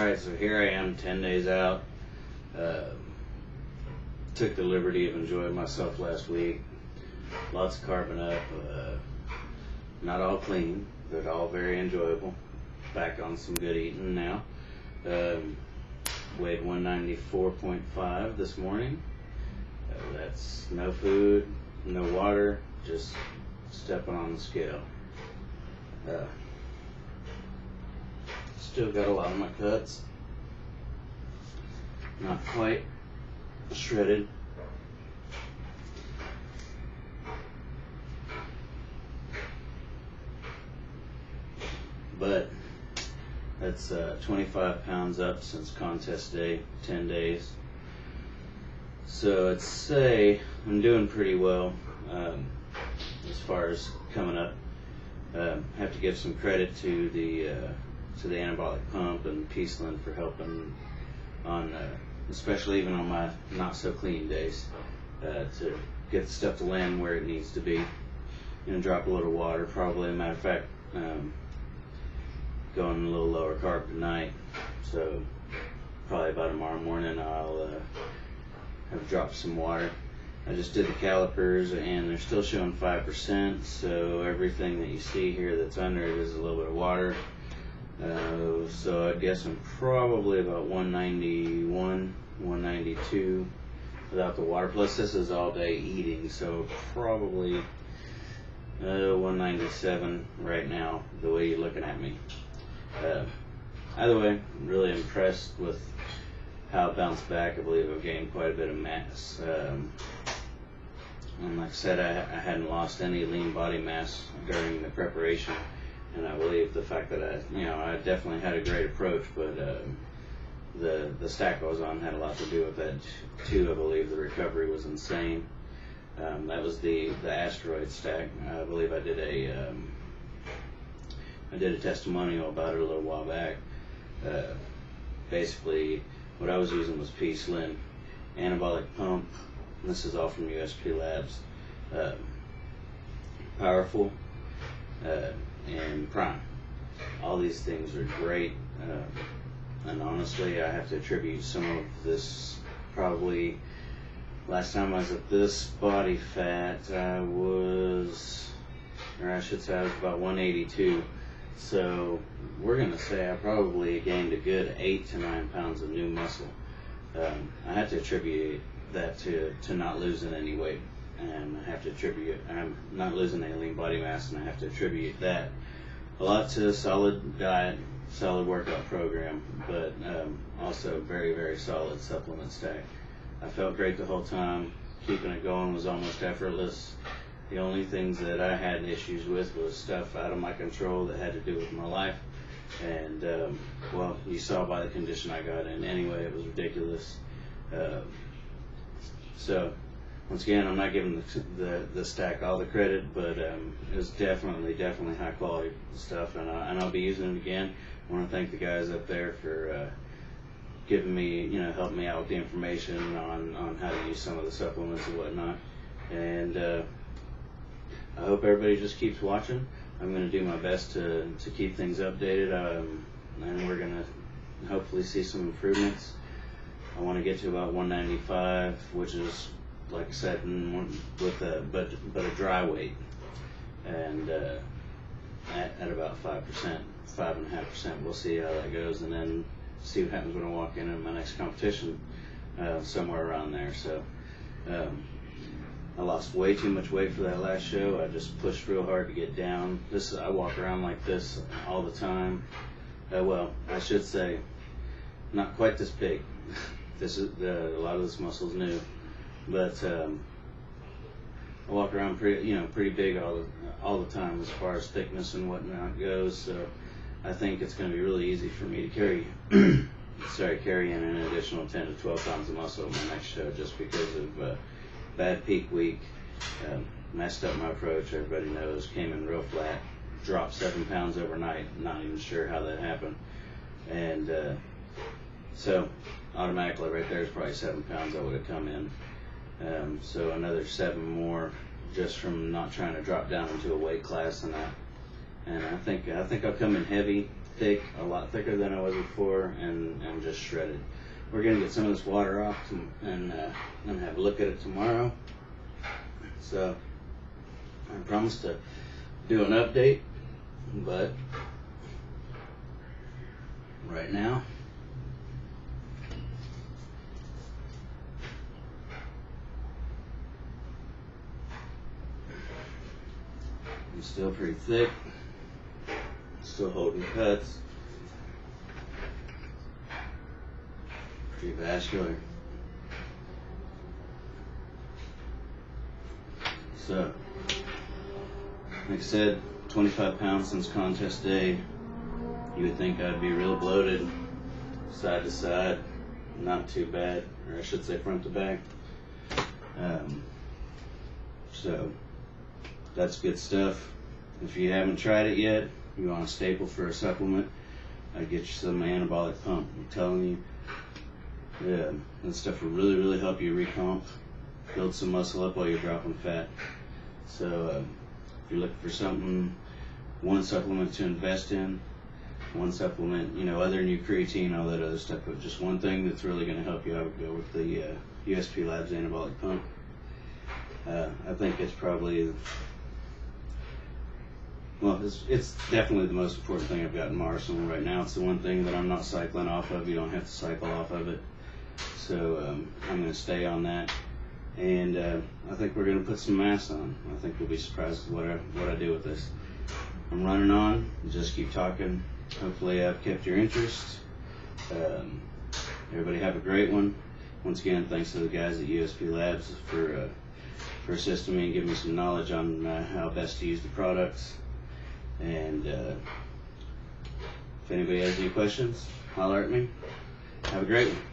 Alright, so here I am 10 days out. Took the liberty of enjoying myself last week. Lots of carbon up. Not all clean, but all very enjoyable. Back on some good eating now. Weighed 194.5 this morning. That's no food, no water, just stepping on the scale. Still got a lot of my cuts. Not quite shredded. But that's 25 pounds up since contest day, 10 days. So I'd say I'm doing pretty well as far as coming up. Have to give some credit to the anabolic pump and P-Slin for helping on, especially even on my not so clean days, to get the stuff to land where it needs to be. Drop a little water, probably. As a matter of fact, going a little lower carb tonight, so probably by tomorrow morning I'll have dropped some water. I just did the calipers and they're still showing 5%, so everything that you see here that's under it is a little bit of water. So I guess I'm probably about 191, 192 without the water. Plus this is all day eating, so probably 197 right now, the way you're looking at me. Either way, I'm really impressed with how it bounced back. I believe I've gained quite a bit of mass. And like I said, I hadn't lost any lean body mass during the preparation, and I believe the fact that I definitely had a great approach, but the stack I was on had a lot to do with that too. I believe the recovery was insane. That was the asteroid stack. I believe I did a testimonial about it a little while back. Basically, what I was using was P-Slin, anabolic pump. This is all from USP Labs. Powerful and Prime. All these things are great, and honestly, I have to attribute some of this. Probably last time I was at this body fat, I was about 182. So we're gonna say I probably gained a good 8 to 9 pounds of new muscle. I have to attribute that to not losing any weight, and I have to attribute I'm not losing any lean body mass, and I have to attribute that a lot to solid diet, solid workout program, but also very, very solid supplement stack. I felt great the whole time. Keeping it going was almost effortless. The only things that I had issues with was stuff out of my control that had to do with my life. And, well, you saw by the condition I got in anyway, it was ridiculous. So, once again, I'm not giving the stack all the credit, but it was definitely high quality stuff, and I'll be using it again. I want to thank the guys up there for giving me, helping me out with the information on how to use some of the supplements and whatnot. And I hope everybody just keeps watching. I'm going to do my best to keep things updated, and we're going to hopefully see some improvements. I want to get to about 195, which is, like I said, with a dry weight, and at about 5%, 5.5%. We'll see how that goes, and then see what happens when I walk into my next competition, somewhere around there. So I lost way too much weight for that last show. I just pushed real hard to get down. I walk around like this all the time. Well, I should say, not quite this big. This is a lot of this muscle's new, but I walk around pretty big all the time as far as thickness and whatnot goes. So I think it's going to be really easy for me to carry in an additional 10 to 12 pounds of muscle in my next show, just because of bad peak week. Messed up my approach. Everybody knows. Came in real flat. Dropped 7 pounds overnight. Not even sure how that happened. And so automatically right there is probably 7 pounds I would have come in. So another 7 more just from not trying to drop down into a weight class and that. And I think I'll come in heavy. thick, a lot thicker than I was before, and just shredded. We're gonna get some of this water off and have a look at it tomorrow. So I promised to do an update, but right now I'm still pretty thick, still holding cuts, pretty vascular. So, like I said, 25 pounds since contest day. You would think I'd be real bloated, side to side, not too bad, or I should say front to back. So that's good stuff. If you haven't tried it yet, you want a staple for a supplement, I'd get you some anabolic pump. I'm telling you, that stuff will really, really help you recomp, build some muscle up while you're dropping fat. So if you're looking for something, one supplement to invest in, one supplement, other than your creatine, all that other stuff, but just one thing that's really going to help you, I would go with the USP Labs anabolic pump. I think it's probably, it's definitely the most important thing I've got in my arsenal right now. It's the one thing that I'm not cycling off of. You don't have to cycle off of it. So I'm going to stay on that. And I think we're going to put some mass on. I think you'll be surprised at what I do with this. I'm running on. Just keep talking. Hopefully I've kept your interest. Everybody have a great one. Once again, thanks to the guys at USP Labs for assisting me and giving me some knowledge on how best to use the products. And if anybody has any questions, holler at me. Have a great one.